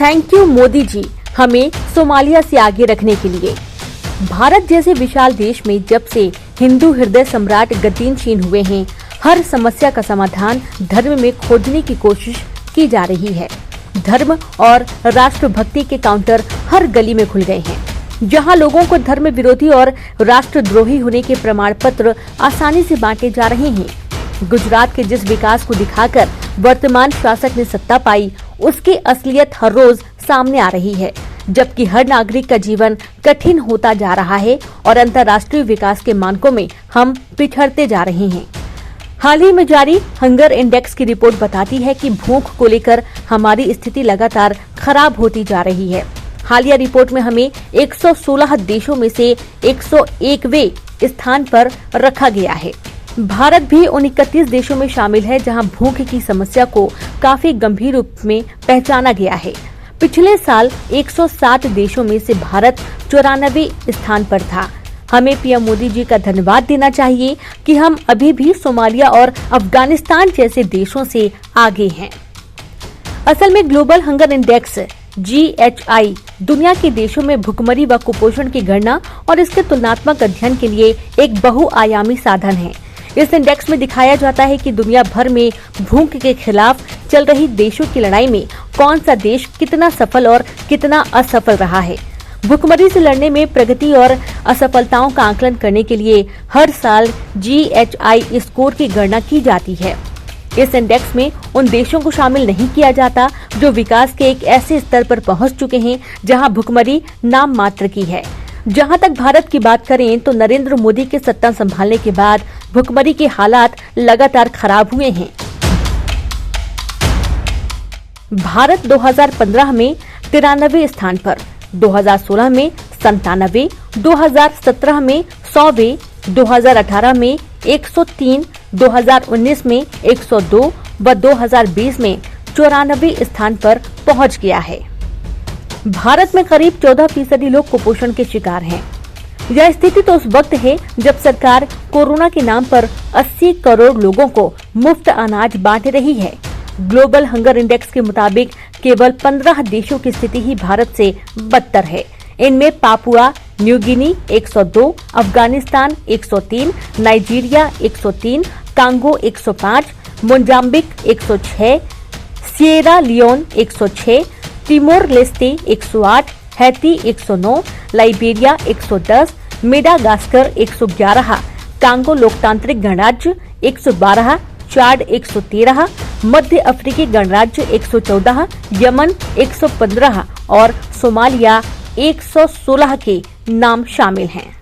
Thank you Modi ji, हमें Somalia से आगे रखने के लिए। भारत जैसे विशाल देश में जब से हिंदू हृदय सम्राट गतिशील हुए हैं, हर समस्या का समाधान धर्म में खोजने की कोशिश की जा रही है। धर्म और राष्ट्रभक्ति के काउंटर हर गली में खुल गए हैं, जहां लोगों को धर्म विरोधी और राष्ट्रद्रोही होने के प्रमाण पत्र आसानी से बांटे जा रहे हैं। गुजरात के जिस विकास को दिखाकर वर्तमान शासक ने सत्ता पाई, उसकी असलियत हर रोज सामने आ रही है, जबकि हर नागरिक का जीवन कठिन होता जा रहा है और अंतर्राष्ट्रीय विकास के मानकों में हम पिछड़ते जा रहे हैं। हाल ही में जारी हंगर इंडेक्स की रिपोर्ट बताती है कि भूख को लेकर हमारी स्थिति लगातार खराब होती जा रही है। हालिया रिपोर्ट में हमें 116 देशों में से 101वें स्थान पर रखा गया है। भारत भी उन 31 देशों में शामिल है जहां भूख की समस्या को काफी गंभीर रूप में पहचाना गया है। पिछले साल 107 देशों में से भारत 94वें स्थान पर था। हमें पीएम मोदी जी का धन्यवाद देना चाहिए कि हम अभी भी सोमालिया और अफगानिस्तान जैसे देशों से आगे हैं। असल में ग्लोबल हंगर इंडेक्स GHI दुनिया के देशों में भुखमरी व कुपोषण की गणना और इसके तुलनात्मक अध्ययन के लिए एक बहुआयामी साधन है। इस इंडेक्स में दिखाया जाता है कि दुनिया भर में भूख के खिलाफ चल रही देशों की लड़ाई में कौन सा देश कितना सफल और कितना असफल रहा है। भुखमरी से लड़ने में प्रगति और असफलताओं का आकलन करने के लिए हर साल GHI स्कोर की गणना की जाती है। इस इंडेक्स में उन देशों को शामिल नहीं किया जाता जो विकास के एक ऐसे स्तर पर पहुंच चुके हैं जहां भुखमरी नाम मात्र की है। जहां तक भारत की बात करें तो नरेंद्र मोदी के सत्ता संभालने के बाद भुखमरी के हालात लगातार खराब हुए हैं। भारत 2015 में 93वें स्थान पर, 2016 में 97, 2017 में 100वें, 2018 में 103, 2019 में 102 व 2020 में 94वें स्थान पर पहुंच गया है। भारत में करीब 14% लोग कुपोषण के शिकार हैं। यह स्थिति तो उस वक्त है जब सरकार कोरोना के नाम पर 80 करोड़ लोगों को मुफ्त अनाज बांट रही है। ग्लोबल हंगर इंडेक्स के मुताबिक केवल 15 देशों की स्थिति ही भारत से बदतर है। इनमें Papua New Guinea 102, Afghanistan 103, Nigeria 103, Congo 105, Mozambique 106, Sierra Leone 106, Timor Leste 108, Haiti 109, Liberia 110, Madagascar 111, Congo लोकतांत्रिक गणराज्य 112, चाड 113, मध्य अफ्रीकी गणराज्य 114, यमन 115 और सोमालिया 116 के नाम शामिल हैं।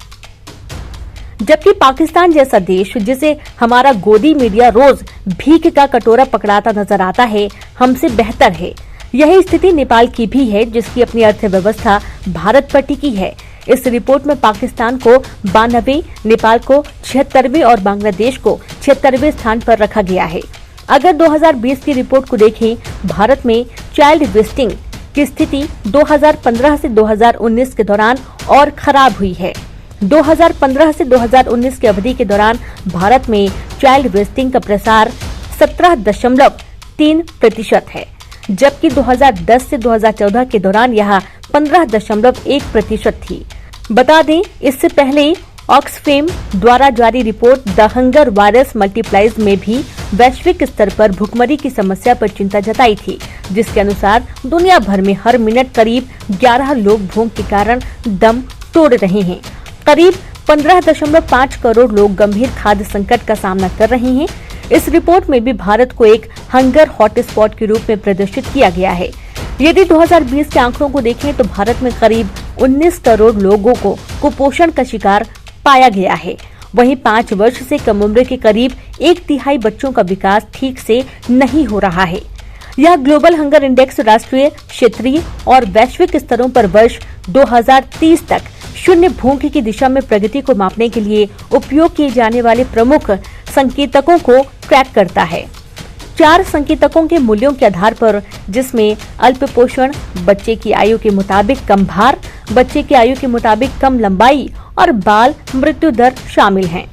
जबकि पाकिस्तान जैसा देश, जिसे हमारा गोदी मीडिया रोज भीख का कटोरा पकड़ाता नजर आता है, हमसे बेहतर है। यही स्थिति नेपाल की भी है, जिसकी अपनी अर्थव्यवस्था भारत पर टिकी है। इस रिपोर्ट में पाकिस्तान को 92, नेपाल को 76वें और बांग्लादेश को 76वें स्थान पर रखा गया है। अगर 2020 की रिपोर्ट को देखें, भारत में चाइल्ड वेस्टिंग की स्थिति 2015 से 2019 के दौरान और खराब हुई है। 2015 से 2019 की अवधि के दौरान भारत में चाइल्ड वेस्टिंग का प्रसार 17.3% है, जबकि 2010 से 2014 के दौरान यह 15.1% थी। बता दें, इससे पहले ऑक्सफेम द्वारा जारी report the hunger virus multiplies में भी वैश्विक स्तर पर भुखमरी की समस्या पर चिंता जताई थी, जिसके अनुसार दुनिया भर में हर मिनट करीब 11 लोग भूख के कारण दम तोड़ रहे हैं। करीब 15.5 करोड़ लोग गंभीर खाद्य संकट का सामना कर रहे हैं। इस रिपोर्ट में भी भारत को एक हंगर हॉटस्पॉट के रूप में प्रदर्शित किया गया है। यदि 2020 के आंकड़ों को देखें तो भारत में करीब 19 करोड़ लोगों को कुपोषण का शिकार पाया गया है। वहीं 5 वर्ष से कम उम्र के करीब 1/3 बच्चों का विकास ठीक से नहीं हो रहा है। यह ग्लोबल हंगर इंडेक्स राष्ट्रीय, क्षेत्रीय और वैश्विक स्तरों पर वर्ष 2030 तक शून्य भूख की दिशा में प्रगति को मापने के लिए उपयोग किए जाने वाले प्रमुख संकेतकों को ट्रैक करता है। 4 संकेतकों के मूल्यों के आधार पर, जिसमें अल्प पोषण, बच्चे की आयु के मुताबिक कम भार, बच्चे की आयु के मुताबिक कम लंबाई और बाल मृत्यु दर शामिल हैं।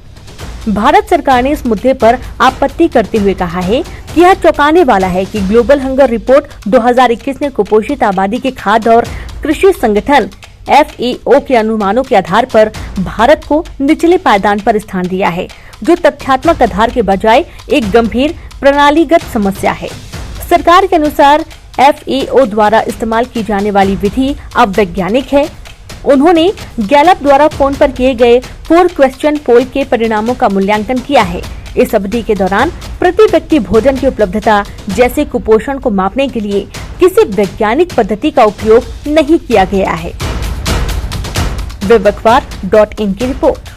भारत सरकार ने इस मुद्दे पर आपत्ति करते हुए कहा है कि यह चौंकाने वाला है कि ग्लोबल हंगर रिपोर्ट 2021 ने कुपोषित आबादी के खाद्य और कृषि संगठन FAO के अनुमानों के आधार पर भारत को निचले पायदान पर स्थान दिया है, जो तथ्यात्मक आधार के बजाय एक गंभीर प्रणालीगत समस्या है। सरकार के अनुसार FAO द्वारा इस्तेमाल की जाने वाली विधि अवैज्ञानिक है। उन्होंने गैलप द्वारा फोन पर किए गए 4 क्वेश्चन पोल के परिणामों का मूल्यांकन किया है। इस अवधि के दौरान प्रति व्यक्ति भोजन की उपलब्धता जैसे कुपोषण को मापने के लिए किसी वैज्ञानिक पद्धति का उपयोग नहीं किया गया है। वेब अखबार.in की रिपोर्ट।